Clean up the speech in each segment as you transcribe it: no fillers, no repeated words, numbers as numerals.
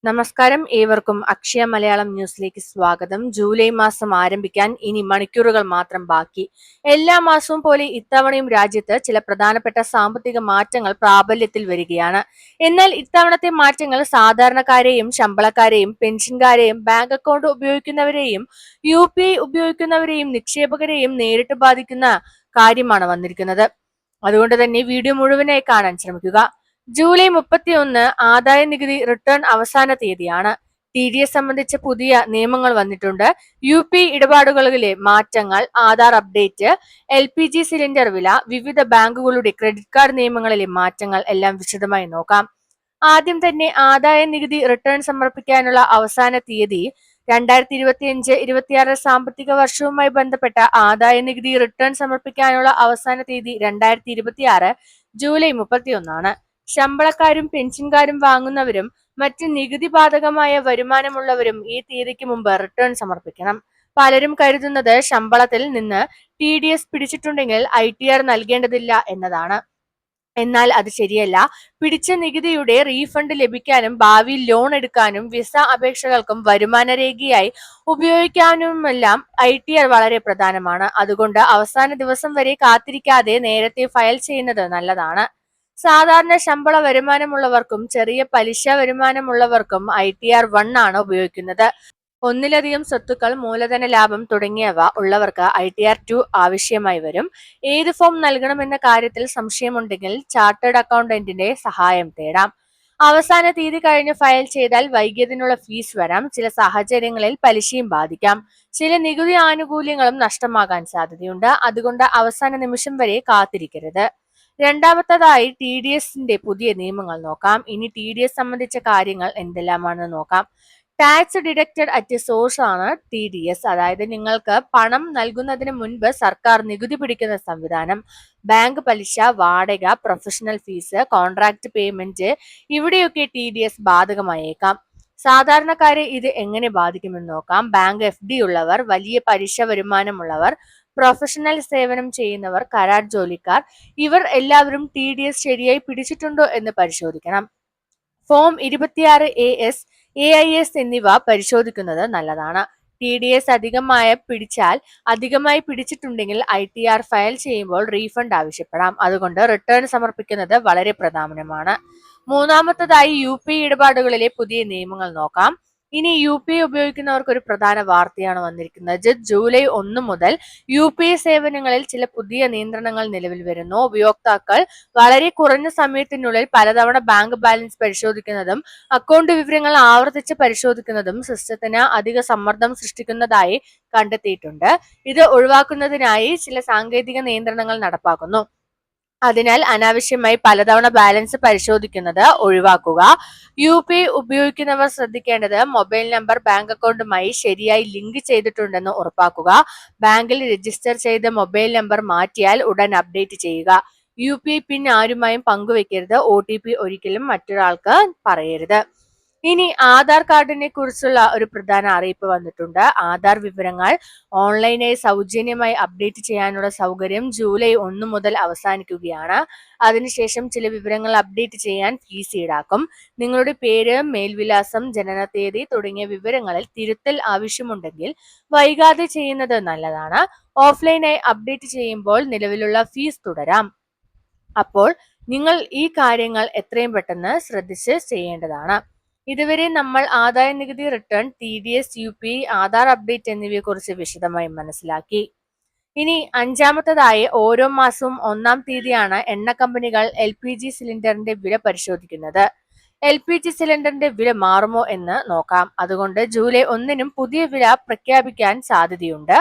നമസ്കാരം, ഏവർക്കും അക്ഷയ മലയാളം ന്യൂസിലേക്ക് സ്വാഗതം. ജൂലൈ മാസം ആരംഭിക്കാൻ ഇനി മണിക്കൂറുകൾ മാത്രം ബാക്കി. എല്ലാ മാസവും പോലെ ഇത്തവണയും രാജ്യത്ത് ചില പ്രധാനപ്പെട്ട സാമ്പത്തിക മാറ്റങ്ങൾ പ്രാബല്യത്തിൽ വരികയാണ്. എന്നാൽ ഇത്തവണത്തെ മാറ്റങ്ങൾ സാധാരണക്കാരെയും ശമ്പളക്കാരെയും പെൻഷൻകാരെയും ബാങ്ക് അക്കൗണ്ട് ഉപയോഗിക്കുന്നവരെയും UPI ഉപയോഗിക്കുന്നവരെയും നിക്ഷേപകരെയും നേരിട്ട് ബാധിക്കുന്ന കാര്യമാണ് വന്നിരിക്കുന്നത്. അതുകൊണ്ട് തന്നെ വീഡിയോ മുഴുവനായി കാണാൻ ശ്രമിക്കുക. ജൂലൈ 31 ആദായ നികുതി റിട്ടേൺ അവസാന തീയതിയാണ്. TDS സംബന്ധിച്ച പുതിയ നിയമങ്ങൾ വന്നിട്ടുണ്ട്. UPI ഇടപാടുകളിലെ മാറ്റങ്ങൾ, ആധാർ അപ്ഡേറ്റ്, LPG സിലിണ്ടർ വില, വിവിധ ബാങ്കുകളുടെ ക്രെഡിറ്റ് കാർഡ് നിയമങ്ങളിലെ മാറ്റങ്ങൾ എല്ലാം വിശദമായി നോക്കാം. ആദ്യം തന്നെ ആദായ നികുതി റിട്ടേൺ സമർപ്പിക്കാനുള്ള അവസാന തീയതി 2025-26 സാമ്പത്തിക വർഷവുമായി ബന്ധപ്പെട്ട ആദായ നികുതി റിട്ടേൺ സമർപ്പിക്കാനുള്ള അവസാന തീയതി 2026 ജൂലൈ 31 ശമ്പളക്കാരും പെൻഷൻകാരും വാങ്ങുന്നവരും മറ്റ് നികുതി ബാധകമായ വരുമാനമുള്ളവരും ഈ തീയതിക്ക് മുമ്പ് റിട്ടേൺ സമർപ്പിക്കണം. പലരും കരുതുന്നത് ശമ്പളത്തിൽ നിന്ന് TDS പിടിച്ചിട്ടുണ്ടെങ്കിൽ ITR നൽകേണ്ടതില്ല എന്നതാണ്. എന്നാൽ അത് ശരിയല്ല. പിടിച്ച നികുതിയുടെ റീഫണ്ട് ലഭിക്കാനും ഭാവിയിൽ ലോൺ എടുക്കാനും വിസ അപേക്ഷകൾക്കും വരുമാന രേഖയായി ഉപയോഗിക്കാനുമെല്ലാം ITR വളരെ പ്രധാനമാണ്. അതുകൊണ്ട് അവസാന ദിവസം വരെ കാത്തിരിക്കാതെ നേരത്തെ ഫയൽ ചെയ്യുന്നത് നല്ലതാണ്. സാധാരണ ശമ്പള വരുമാനമുള്ളവർക്കും ചെറിയ പലിശ വരുമാനമുള്ളവർക്കും ITR 1 ആണ് ഉപയോഗിക്കുന്നത്. ഒന്നിലധികം സ്വത്തുക്കൾ, മൂലധന ലാഭം തുടങ്ങിയവ ഉള്ളവർക്ക് ITR 2 ആവശ്യമായി വരും. ഏത് ഫോം നൽകണമെന്ന കാര്യത്തിൽ സംശയമുണ്ടെങ്കിൽ ചാർട്ടേഡ് അക്കൗണ്ടന്റിന്റെ സഹായം തേടാം. അവസാന തീയതി കഴിഞ്ഞ് ഫയൽ ചെയ്താൽ വൈകിയതിനുള്ള ഫീസ് വരാം. ചില സാഹചര്യങ്ങളിൽ പലിശയും ബാധിക്കാം. ചില നികുതി ആനുകൂല്യങ്ങളും നഷ്ടമാകാൻ സാധ്യതയുണ്ട്. അതുകൊണ്ട് അവസാന നിമിഷം വരെ കാത്തിരിക്കരുത്. രണ്ടാമത്തതായി TDSന്റെ പുതിയ നിയമങ്ങൾ നോക്കാം. ഇനി TDS സംബന്ധിച്ച കാര്യങ്ങൾ എന്തെല്ലാമാണെന്ന് നോക്കാം. ടാക്സ് ഡിഡക്റ്റഡ് അറ്റ് സോഴ്സ് ആണ് TDS. അതായത് നിങ്ങൾക്ക് പണം നൽകുന്നതിന് മുൻപ് സർക്കാർ നികുതി പിടിക്കുന്ന സംവിധാനം. ബാങ്ക് പലിശ, വാടക, പ്രൊഫഷണൽ ഫീസ്, കോൺട്രാക്ട് പേയ്മെന്റ് ഇവിടെയൊക്കെ TDS ബാധകമായേക്കാം. സാധാരണക്കാരെ ഇത് എങ്ങനെ ബാധിക്കുമെന്ന് നോക്കാം. ബാങ്ക് FD ഉള്ളവർ, വലിയ പലിശ വരുമാനമുള്ളവർ, പ്രൊഫഷണൽ സേവനം ചെയ്യുന്നവർ, കരാർ ജോലിക്കാർ ഇവർ എല്ലാവരും TDS ശരിയായി പിടിച്ചിട്ടുണ്ടോ എന്ന് പരിശോധിക്കണം. ഫോം 26AS, AIS എന്നിവ പരിശോധിക്കുന്നത് നല്ലതാണ്. TDS അധികമായി പിടിച്ചിട്ടുണ്ടെങ്കിൽ ITR ഫയൽ ചെയ്യുമ്പോൾ റീഫണ്ട് ആവശ്യപ്പെടാം. അതുകൊണ്ട് റിട്ടേൺ സമർപ്പിക്കുന്നത് വളരെ പ്രധാനമാണ്. മൂന്നാമത്തതായി UPI ഇടപാടുകളിലെ പുതിയ നിയമങ്ങൾ നോക്കാം. ഇനി UPI ഉപയോഗിക്കുന്നവർക്ക് ഒരു പ്രധാന വാർത്തയാണ് വന്നിരിക്കുന്നത്. ജൂലൈ 1 മുതൽ UPI സേവനങ്ങളിൽ ചില പുതിയ നിയന്ത്രണങ്ങൾ നിലവിൽ വരുന്നു. ഉപയോക്താക്കൾ വളരെ കുറഞ്ഞ സമയത്തിനുള്ളിൽ പലതവണ ബാങ്ക് ബാലൻസ് പരിശോധിക്കുന്നതും അക്കൗണ്ട് വിവരങ്ങൾ ആവർത്തിച്ച് പരിശോധിക്കുന്നതും സിസ്റ്റത്തിന് അധിക സമ്മർദ്ദം സൃഷ്ടിക്കുന്നതായി കണ്ടെത്തിയിട്ടുണ്ട്. ഇത് ഒഴിവാക്കുന്നതിനായി ചില സാങ്കേതിക നിയന്ത്രണങ്ങൾ നടപ്പാക്കുന്നു. അതിനാൽ അനാവശ്യമായി പലതവണ ബാലൻസ് പരിശോധിക്കുന്നത് ഒഴിവാക്കുക. UPI ഉപയോഗിക്കുന്നവർ ശ്രദ്ധിക്കേണ്ടത് മൊബൈൽ നമ്പർ ബാങ്ക് അക്കൗണ്ടുമായി ശരിയായി ലിങ്ക് ചെയ്തിട്ടുണ്ടെന്ന് ഉറപ്പാക്കുക. ബാങ്കിൽ രജിസ്റ്റർ ചെയ്ത മൊബൈൽ നമ്പർ മാറ്റിയാൽ ഉടൻ അപ്ഡേറ്റ് ചെയ്യുക. UPI പിൻ ആരുമായും പങ്കുവെക്കരുത്. OTP ഒരിക്കലും മറ്റൊരാൾക്ക് പറയരുത്. ഇനി ആധാർ കാർഡിനെ കുറിച്ചുള്ള ഒരു പ്രധാന അറിയിപ്പ് വന്നിട്ടുണ്ട്. ആധാർ വിവരങ്ങൾ ഓൺലൈനായി സൗജന്യമായി അപ്ഡേറ്റ് ചെയ്യാനുള്ള സൗകര്യം ജൂലൈ 1 മുതൽ അവസാനിക്കുകയാണ്. അതിനുശേഷം ചില വിവരങ്ങൾ അപ്ഡേറ്റ് ചെയ്യാൻ ഫീസ് ഈടാക്കും. നിങ്ങളുടെ പേര്, മേൽവിലാസം, ജനനതീയതി തുടങ്ങിയ വിവരങ്ങളിൽ തിരുത്തൽ ആവശ്യമുണ്ടെങ്കിൽ വൈകാതെ ചെയ്യുന്നത് നല്ലതാണ്. ഓഫ്ലൈനായി അപ്ഡേറ്റ് ചെയ്യുമ്പോൾ നിലവിലുള്ള ഫീസ് തുടരാം. അപ്പോൾ നിങ്ങൾ ഈ കാര്യങ്ങൾ എത്രയും പെട്ടെന്ന് ശ്രദ്ധിച്ച് ചെയ്യേണ്ടതാണ്. ഇതുവരെ നമ്മൾ ആദായ നികുതി return, TDS, UPI, Aadhaar update എന്നിവയെ കുറിച്ച് വിശദമായി മനസ്സിലാക്കി. ഇനി അഞ്ചാമത്തതായി ഓരോ മാസവും 1-ാം തീയതിയാണ് എണ്ണ കമ്പനികൾ LPG സിലിണ്ടറിന്റെ വില പരിശോധിക്കുന്നത്. LPG സിലിണ്ടറിന്റെ വില മാറുമോ എന്ന് നോക്കാം. അതുകൊണ്ട് ജൂലൈ 1-നും പുതിയ വില പ്രഖ്യാപിക്കാൻ സാധ്യതയുണ്ട്.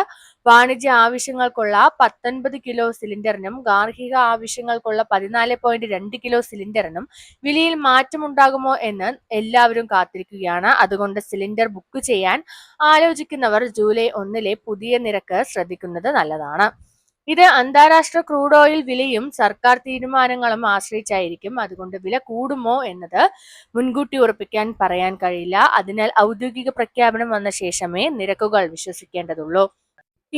വാണിജ്യ ആവശ്യങ്ങൾക്കുള്ള 19 കിലോ സിലിണ്ടറിനും ഗാർഹിക ആവശ്യങ്ങൾക്കുള്ള 14.2 കിലോ സിലിണ്ടറിനും വിലയിൽ മാറ്റമുണ്ടാകുമോ എന്ന് എല്ലാവരും കാത്തിരിക്കുകയാണ്. അതുകൊണ്ട് സിലിണ്ടർ ബുക്ക് ചെയ്യാൻ ആലോചിക്കുന്നവർ ജൂലൈ 1-ലെ പുതിയ നിരക്ക് ശ്രദ്ധിക്കുന്നത് നല്ലതാണ്. ഇത് അന്താരാഷ്ട്ര ക്രൂഡ് ഓയിൽ വിലയും സർക്കാർ തീരുമാനങ്ങളും ആശ്രയിച്ചായിരിക്കും. അതുകൊണ്ട് വില കൂടുമോ എന്നത് മുൻകൂട്ടി ഉറപ്പിക്കാൻ പറയാൻ കഴിയില്ല. അതിനാൽ ഔദ്യോഗിക പ്രഖ്യാപനം വന്ന ശേഷമേ നിരക്കുകൾ വിശ്വസിക്കേണ്ടതുള്ളൂ.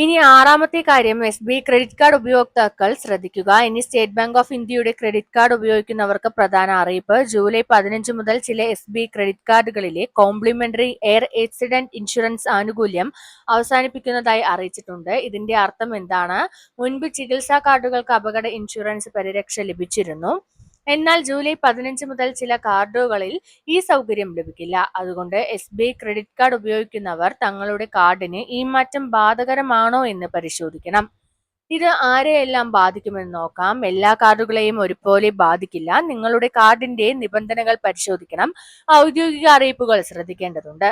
ഇനി ആറാമത്തെ കാര്യം, SBI ക്രെഡിറ്റ് കാർഡ് ഉപയോക്താക്കൾ ശ്രദ്ധിക്കുക. ഇനി സ്റ്റേറ്റ് ബാങ്ക് ഓഫ് ഇന്ത്യയുടെ ക്രെഡിറ്റ് കാർഡ് ഉപയോഗിക്കുന്നവർക്ക് പ്രധാന അറിയിപ്പ്. ജൂലൈ 15 മുതൽ ചില SBI ക്രെഡിറ്റ് കാർഡുകളിലെ കോംപ്ലിമെന്ററി എയർ ആക്സിഡന്റ് ഇൻഷുറൻസ് ആനുകൂല്യം അവസാനിപ്പിക്കുന്നതായി അറിയിച്ചിട്ടുണ്ട്. ഇതിന്റെ അർത്ഥം എന്താണ്? മുൻപ് ചികിത്സാ കാർഡുകൾക്ക് അപകട ഇൻഷുറൻസ് പരിരക്ഷ ലഭിച്ചിരുന്നു. എന്നാൽ ജൂലൈ 15 മുതൽ ചില കാർഡുകളിൽ ഈ സൗകര്യം ലഭിക്കില്ല. അതുകൊണ്ട് SBI ക്രെഡിറ്റ് കാർഡ് ഉപയോഗിക്കുന്നവർ തങ്ങളുടെ കാർഡിന് ഈ മാറ്റം ബാധകരമാണോ എന്ന് പരിശോധിക്കണം. ഇത് ആരെയെല്ലാം ബാധിക്കുമെന്ന് നോക്കാം. എല്ലാ കാർഡുകളെയും ഒരുപോലെ ബാധിക്കില്ല. നിങ്ങളുടെ കാർഡിന്റെ നിബന്ധനകൾ പരിശോധിക്കണം. ഔദ്യോഗിക അറിയിപ്പുകൾ ശ്രദ്ധിക്കേണ്ടതുണ്ട്.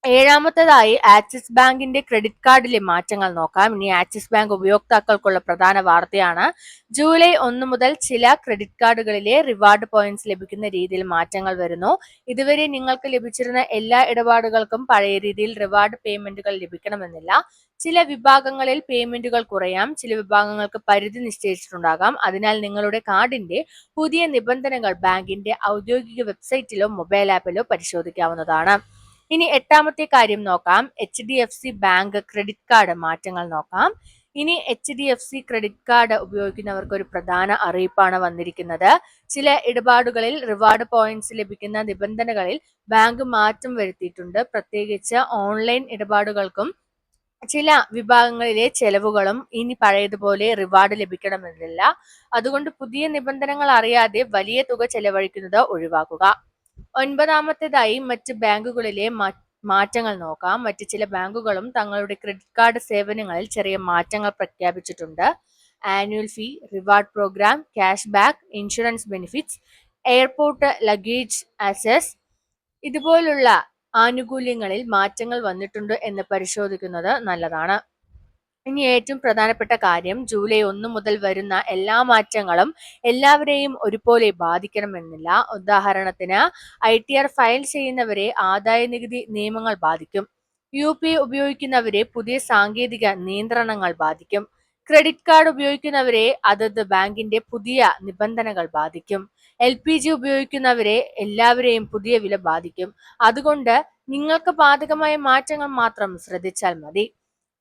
ഏഴാമത്തേതായി ആക്സിസ് ബാങ്കിന്റെ ക്രെഡിറ്റ് കാർഡിലെ മാറ്റങ്ങൾ നോക്കാം. ഇനി ആക്സിസ് ബാങ്ക് ഉപയോക്താക്കൾക്കുള്ള പ്രധാന വാർത്തയാണ്. ജൂലൈ 1 മുതൽ ചില ക്രെഡിറ്റ് കാർഡുകളിലെ റിവാർഡ് പോയിന്റ്സ് ലഭിക്കുന്ന രീതിയിൽ മാറ്റങ്ങൾ വരുന്നു. ഇതുവരെ നിങ്ങൾക്ക് ലഭിച്ചിരുന്ന എല്ലാ ഇടപാടുകൾക്കും പഴയ രീതിയിൽ റിവാർഡ് പേയ്മെന്റുകൾ ലഭിക്കണമെന്നില്ല. ചില വിഭാഗങ്ങളിൽ പേയ്മെന്റുകൾ കുറയാം. ചില വിഭാഗങ്ങൾക്ക് പരിധി നിശ്ചയിച്ചിട്ടുണ്ടാകാം. അതിനാൽ നിങ്ങളുടെ കാർഡിന്റെ പുതിയ നിബന്ധനകൾ ബാങ്കിന്റെ ഔദ്യോഗിക വെബ്സൈറ്റിലോ മൊബൈൽ ആപ്പിലോ പരിശോധിക്കാവുന്നതാണ്. ഇനി എട്ടാമത്തെ കാര്യം നോക്കാം. HDFC ബാങ്ക് ക്രെഡിറ്റ് കാർഡ് മാറ്റങ്ങൾ നോക്കാം. ഇനി HDFC ക്രെഡിറ്റ് കാർഡ് ഉപയോഗിക്കുന്നവർക്ക് ഒരു പ്രധാന അറിയിപ്പാണ് വന്നിരിക്കുന്നത്. ചില ഇടപാടുകളിൽ റിവാർഡ് പോയിന്റ്സ് ലഭിക്കുന്ന നിബന്ധനകളിൽ ബാങ്ക് മാറ്റം വരുത്തിയിട്ടുണ്ട്. പ്രത്യേകിച്ച് ഓൺലൈൻ ഇടപാടുകൾക്കും ചില വിഭാഗങ്ങളിലെ ചെലവുകളും ഇനി പഴയതുപോലെ റിവാർഡ് ലഭിക്കണമെന്നില്ല. അതുകൊണ്ട് പുതിയ നിബന്ധനകൾ അറിയാതെ വലിയ തുക ചെലവഴിക്കുന്നത് ഒഴിവാക്കുക. ഒൻപതാമത്തേതായി മറ്റ് ബാങ്കുകളിലെ മാറ്റങ്ങൾ നോക്കാം. മറ്റ് ചില ബാങ്കുകളും തങ്ങളുടെ ക്രെഡിറ്റ് കാർഡ് സേവനങ്ങളിൽ ചെറിയ മാറ്റങ്ങൾ പ്രഖ്യാപിച്ചിട്ടുണ്ട്. Annual fee, reward program, cash back, insurance benefits, airport luggage access ഇതുപോലുള്ള ആനുകൂല്യങ്ങളിൽ മാറ്റങ്ങൾ വന്നിട്ടുണ്ട് എന്ന് പരിശോധിക്കുന്നത് നല്ലതാണ്. ഇനി ഏറ്റവും പ്രധാനപ്പെട്ട കാര്യം, ജൂലൈ 1 മുതൽ വരുന്ന എല്ലാ മാറ്റങ്ങളും എല്ലാവരെയും ഒരുപോലെ ബാധിക്കണമെന്നില്ല. ഉദാഹരണത്തിന് ITR ഫയൽ ചെയ്യുന്നവരെ ആദായ നികുതി നിയമങ്ങൾ ബാധിക്കും. UPI ഉപയോഗിക്കുന്നവരെ പുതിയ സാങ്കേതിക നിയന്ത്രണങ്ങൾ ബാധിക്കും. ക്രെഡിറ്റ് കാർഡ് ഉപയോഗിക്കുന്നവരെ അതത് ബാങ്കിന്റെ പുതിയ നിബന്ധനകൾ ബാധിക്കും. LPG ഉപയോഗിക്കുന്നവരെ എല്ലാവരെയും പുതിയ വില ബാധിക്കും. അതുകൊണ്ട് നിങ്ങൾക്ക് ബാധകമായ മാറ്റങ്ങൾ മാത്രം ശ്രദ്ധിച്ചാൽ മതി.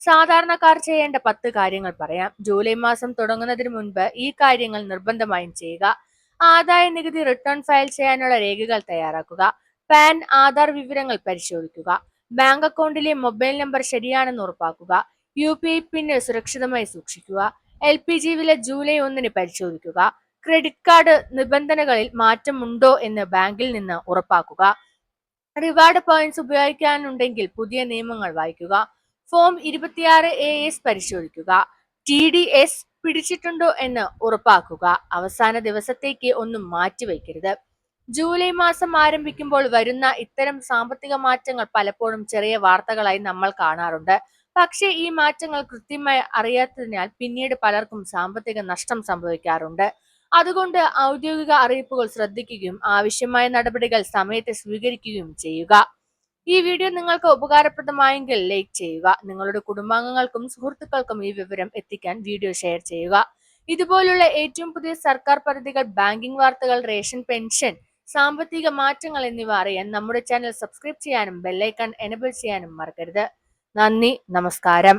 സാധാരണക്കാർ ചെയ്യേണ്ട 10 കാര്യങ്ങൾ പറയാം. ജൂലൈ മാസം തുടങ്ങുന്നതിന് മുൻപ് ഈ കാര്യങ്ങൾ നിർബന്ധമായും ചെയ്യുക. ആദായ നികുതി റിട്ടേൺ ഫയൽ ചെയ്യാനുള്ള രേഖകൾ തയ്യാറാക്കുക. പാൻ, ആധാർ വിവരങ്ങൾ പരിശോധിക്കുക. ബാങ്ക് അക്കൗണ്ടിലെ മൊബൈൽ നമ്പർ ശരിയാണെന്ന് ഉറപ്പാക്കുക. UPI പിൻ സുരക്ഷിതമായി സൂക്ഷിക്കുക. LPG വില ജൂലൈ 1 പരിശോധിക്കുക. ക്രെഡിറ്റ് കാർഡ് നിബന്ധനകളിൽ മാറ്റമുണ്ടോ എന്ന് ബാങ്കിൽ നിന്ന് ഉറപ്പാക്കുക. റിവാർഡ് പോയിന്റ്സ് ഉപയോഗിക്കാനുണ്ടെങ്കിൽ പുതിയ നിയമങ്ങൾ വായിക്കുക. ഫോം 26AS പരിശോധിക്കുക. TDS പിടിച്ചിട്ടുണ്ടോ എന്ന് ഉറപ്പാക്കുക. അവസാന ദിവസത്തേക്ക് ഒന്നും മാറ്റിവെക്കരുത്. ജൂലൈ മാസം ആരംഭിക്കുമ്പോൾ വരുന്ന ഇത്തരം സാമ്പത്തിക മാറ്റങ്ങൾ പലപ്പോഴും ചെറിയ വാർത്തകളായി നമ്മൾ കാണാറുണ്ട്. പക്ഷേ ഈ മാറ്റങ്ങൾ കൃത്യമായി അറിയാത്തതിനാൽ പിന്നീട് പലർക്കും സാമ്പത്തിക നഷ്ടം സംഭവിക്കാറുണ്ട്. അതുകൊണ്ട് ഔദ്യോഗിക അറിയിപ്പുകൾ ശ്രദ്ധിക്കുകയും ആവശ്യമായ നടപടികൾ സമയത്ത് സ്വീകരിക്കുകയും ചെയ്യുക. ഈ വീഡിയോ നിങ്ങൾക്ക് ഉപകാരപ്രദമായെങ്കിൽ ലൈക്ക് ചെയ്യുക. നിങ്ങളുടെ കുടുംബാംഗങ്ങൾക്കും സുഹൃത്തുക്കൾക്കും ഈ വിവരം എത്തിക്കാൻ വീഡിയോ ഷെയർ ചെയ്യുക. ഇതുപോലുള്ള ഏറ്റവും പുതിയ സർക്കാർ പദ്ധതികൾ, ബാങ്കിംഗ് വാർത്തകൾ, റേഷൻ പെൻഷൻ, സാമ്പത്തിക മാറ്റങ്ങൾ എന്നിവ അറിയാൻ നമ്മുടെ ചാനൽ സബ്സ്ക്രൈബ് ചെയ്യാനും ബെല്ലൈക്കൺ എനേബിൾ ചെയ്യാനും മറക്കരുത്. നന്ദി, നമസ്കാരം.